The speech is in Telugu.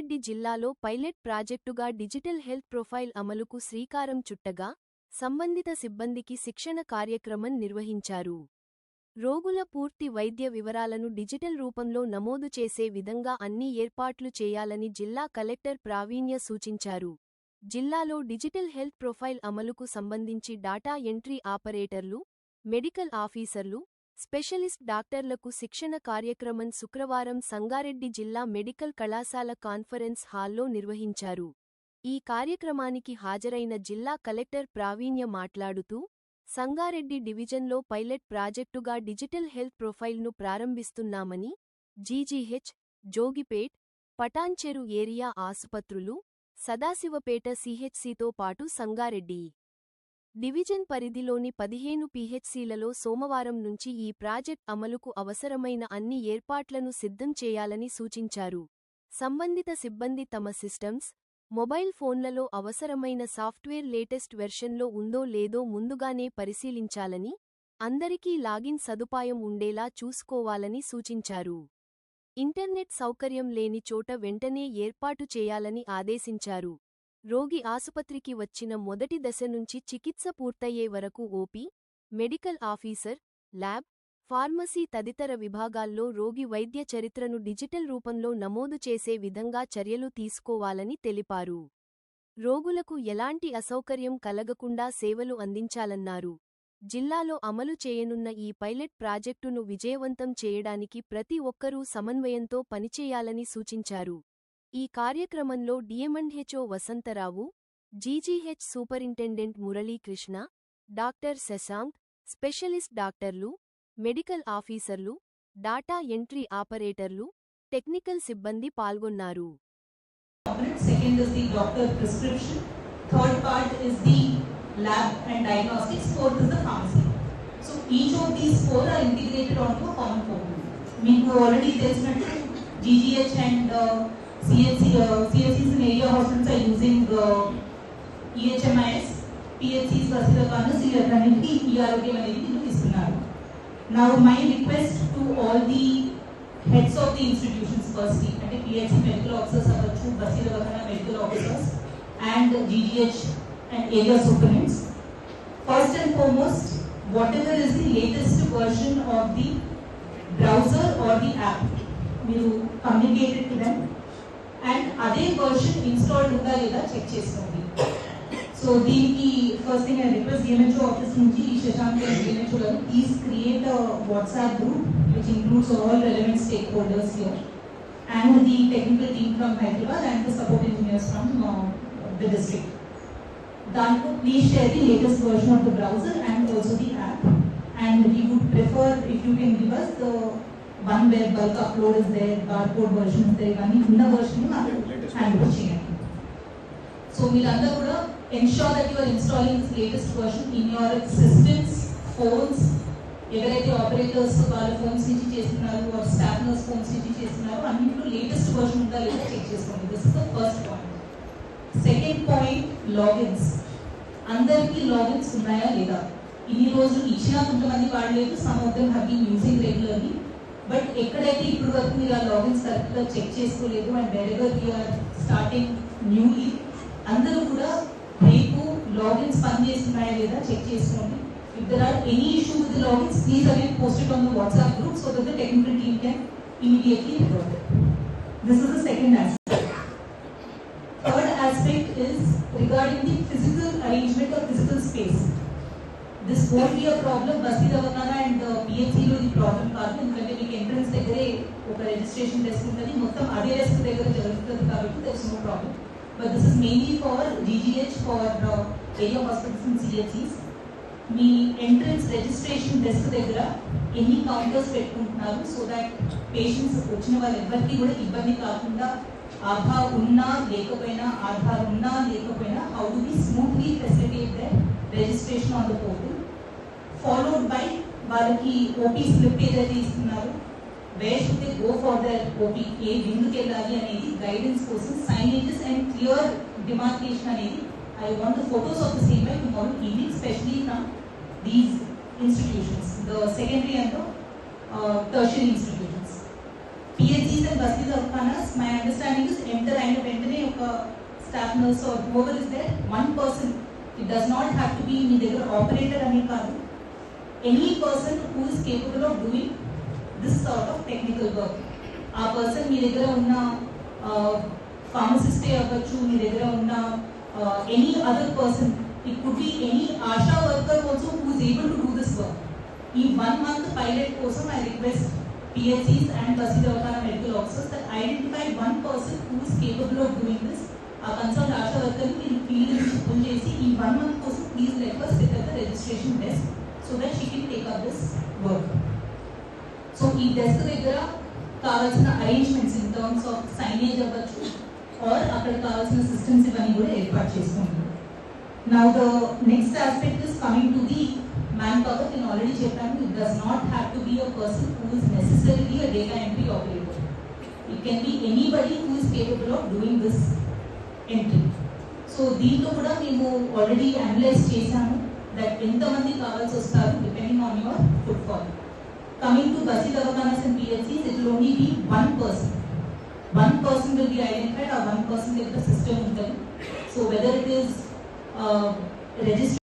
సంగారెడ్డి జిల్లాలో పైలట్ ప్రాజెక్టుగా డిజిటల్ హెల్త్ ప్రొఫైల్ అమలుకు శ్రీకారం చుట్టగా సంబంధిత సిబ్బందికి శిక్షణ కార్యక్రమం నిర్వహించారు. రోగుల పూర్తి వైద్య వివరాలను డిజిటల్ రూపంలో నమోదు చేసే విధంగా అన్ని ఏర్పాట్లు చేయాలని జిల్లా కలెక్టర్ ప్రావీణ్య సూచించారు. జిల్లాలో డిజిటల్ హెల్త్ ప్రొఫైల్ అమలుకు సంబంధించి డాటా ఎంట్రీ ఆపరేటర్లు, మెడికల్ ఆఫీసర్లు, స్పెషలిస్ట్ డాక్టర్లకు శిక్షణ కార్యక్రమం శుక్రవారం సంగారెడ్డి జిల్లా మెడికల్ కళాశాల కాన్ఫరెన్స్ హాల్లో నిర్వహించారు. ఈ కార్యక్రమానికి హాజరైన జిల్లా కలెక్టర్ ప్రావీణ్య మాట్లాడుతూ, సంగారెడ్డి డివిజన్లో పైలట్ ప్రాజెక్టుగా డిజిటల్ హెల్త్ ప్రొఫైల్ను ప్రారంభిస్తున్నామని, జీజీహెచ్, జోగిపేట్, పటాన్చెరు ఏరియా ఆసుపత్రులు, సదాశివపేట సీహెచ్సీతో పాటు సంగారెడ్డి డివిజన్ పరిధిలోని 15 పీహెచ్సీలలో సోమవారం నుంచి ఈ ప్రాజెక్ట్ అమలుకు అవసరమైన అన్ని ఏర్పాట్లను సిద్ధం చేయాలని సూచించారు. సంబంధిత సిబ్బంది తమ సిస్టమ్స్, మొబైల్ ఫోన్లలో అవసరమైన సాఫ్ట్వేర్ లేటెస్ట్ వెర్షన్లో ఉందో లేదో ముందుగానే పరిశీలించాలని, అందరికీ లాగిన్ సదుపాయం ఉండేలా చూసుకోవాలని సూచించారు. ఇంటర్నెట్ సౌకర్యం లేని చోట వెంటనే ఏర్పాటు చేయాలని ఆదేశించారు. రోగి ఆసుపత్రికి వచ్చిన మొదటి దశ నుంచి చికిత్స పూర్తయ్యే వరకు OP, medical officer, lab, pharmacy తదితర విభాగాల్లో రోగి వైద్య చరిత్రను డిజిటల్ రూపంలో నమోదు చేసే విధంగా చర్యలు తీసుకోవాలని తెలిపారు. రోగులకు ఎలాంటి అసౌకర్యం కలగకుండా సేవలు అందించాలన్నారు. జిల్లాలో అమలు చేయనున్న ఈ పైలట్ ప్రాజెక్టును విజయవంతం చేయడానికి ప్రతి ఒక్కరూ సమన్వయంతో పనిచేయాలని సూచించారు. ఈ కార్యక్రమంలో DM and HO Vasantrao, GGH superintendent Muralikrishna, doctor Shashank, specialist డాక్టర్లు, మెడికల్ ఆఫీసర్లు, డాటా ఎంట్రీ ఆపరేటర్లు, టెక్నికల్ సిబ్బంది పాల్గొన్నారు. Second is the doctor prescription. Third part is the lab and diagnostics. Fourth is the pharmacy. So each of these four are integrated onto a common portal. Meaning already తెలిసినట్టు GGH and CHCs in area hospitals are using EHMIS, PHCs Vasirakanas, వీళ్ళన్నింటికి ఈ ఆరోగ్యం అనేది ఇస్తున్నారు. Now my request to all the heads of the institutions firstly, అంటే PHC medical officers అవ్వచ్చు, Vasirakana medical officers and GGH and area superintendents. First and foremost, whatever is the latest version of the browser or the app, మీరు communicate it to them. And అదే వర్షన్ ఇన్స్టాల్డ్ ఉందా లేదా చెక్ చేసుకోండి. సో దీనికి first thing I request DMHO office నుంచి Shashank DMHO garu, please create WhatsApp group which includes all relevant stakeholders here and the technical team from Hyderabad and the support engineers from the district. దాంట్లో please share the latest version of the browser and also the app. And we would prefer if you can give us the one where bulk upload is there, barcode version is there, ఇవన్నీ ఉన్న version హ్యాండ్ ఓవర్ చేయండి. సో మీరందరూ కూడా ensure that you are installing this latest version in your systems, phones. ఎవరైతే ఆపరేటర్స్ వాళ్ళ ఫోన్స్ నుంచి చేస్తున్నారు ఆర్ స్టాఫ్ నర్స్ ఫోన్స్ నుంచి చేస్తున్నారు అన్నింటిలో లేటెస్ట్ వర్షన్ ఉందా లేదా చెక్ చేసుకోండి. This is the first point. Second point, logins. అందరికీ లాగిన్స్ ఉన్నాయా లేదా? ఇన్ని రోజులు ఇచ్చినా కొంతమంది వాడలేదు, some of them have been using regularly. But ఎక్కడైతే ఇప్పుడు వరకు మీరు ఆ లాగిన్స్ కరెక్ట్గా చెక్ చేసుకోలేదు and wherever you are starting newly, అందరూ కూడా రేపు లాగిన్స్ పనిచేస్తున్నాయా లేదా చెక్ చేసుకోండి. If there are any issue with logins, please again post it on the WhatsApp group so that the technical team can immediately report it. This is the second aspect. Third aspect is regarding the physical arrangement of physical space. This won't be a problem. Vasirakana and PHC లో ఇది ప్రాబ్లం కాదు, ఎందుకంటే మీకు ఎంట్రన్స్ దగ్గరే ఒక రిజిస్ట్రేషన్ డెస్క్ ఉంటుంది, మొత్తం అదే డెస్క్ దగ్గర జరుగుతుంది కాబట్టి there is no problem. But this is mainly for GGH, for area hospitals and CHCs. మీ ఎంట్రన్స్ రిజిస్ట్రేషన్ డెస్క్ దగ్గర ఎన్ని కౌంటర్స్ పెట్టుకుంటున్నారు సో దట్ పేషెంట్స్ వచ్చిన వాళ్ళు ఎవరికి కూడా ఇబ్బంది కాకుండా, ఆధార్ ఉన్నా లేకపోయినా, ఆధార్ ఉన్నా లేకపోయినా, how do we smoothly facilitate that registration on the portal, followed by వాళ్ళకి ఓపీ స్లిప్ ఏదైతే ఇస్తున్నారు, where should they go for the OP, ఏ ఎందుకు వెళ్ళాలి అనేది గైడెన్స్ కోసం సైనేజెస్ అండ్ క్లియర్ డిమార్కేషన్ అనేది. I want the photos of the same by tomorrow evening, specially from these institutions, the secondary and the tertiary institutions. PHC PHCs and Basti Dawkhanas, my understanding is enter అయిన వెంటనే ఒక staff nurse or whoever is there, one person. It does not have to be మీ దగ్గర operator అని కాదు. Any person who is capable of doing this sort of technical work. ఆ పర్సన్ మీ దగ్గర ఉన్న ఫార్మసిస్టే అవ్వచ్చు, మీ దగ్గర ఉన్న any other person, it could be any ASHA worker also who is able to do this work. ఈ 1 month పైలట్ కోసం I request PHCs and Basti Dawkhana medical officers that identify one person who is capable of doing this. ఆ కన్సర్న్ ఆశా వర్కర్ని మీరు ఫీల్డ్ నుంచి పుల్ చేసి ఈ 1 month కోసం please let us sit at the registration desk so that she can take up this work. So ఈ డెస్క్ దగ్గర కావాల్సిన arrangements in terms of signage అవ్వచ్చు ఆర్ అక్కడ కావాల్సిన సిస్టమ్స్ ఇవన్నీ కూడా ఏర్పాటు చేసుకుంటారు. Now the next aspect is coming to the man power. నేను ఆల్రెడీ చెప్పాను, it does not have to be a person who is necessarily a data entry operator. It can be anybody who is capable of doing this entry. So దీంట్లో కూడా మేము ఆల్రెడీ అనలైజ్ చేశాము దట్ ఎంతమంది కావాల్సి వస్తారు depending on your footfall. Coming to Basti Dawkhanas and PHCs, it will only be one person. One person will be identified or one person will the system. So whether it is registered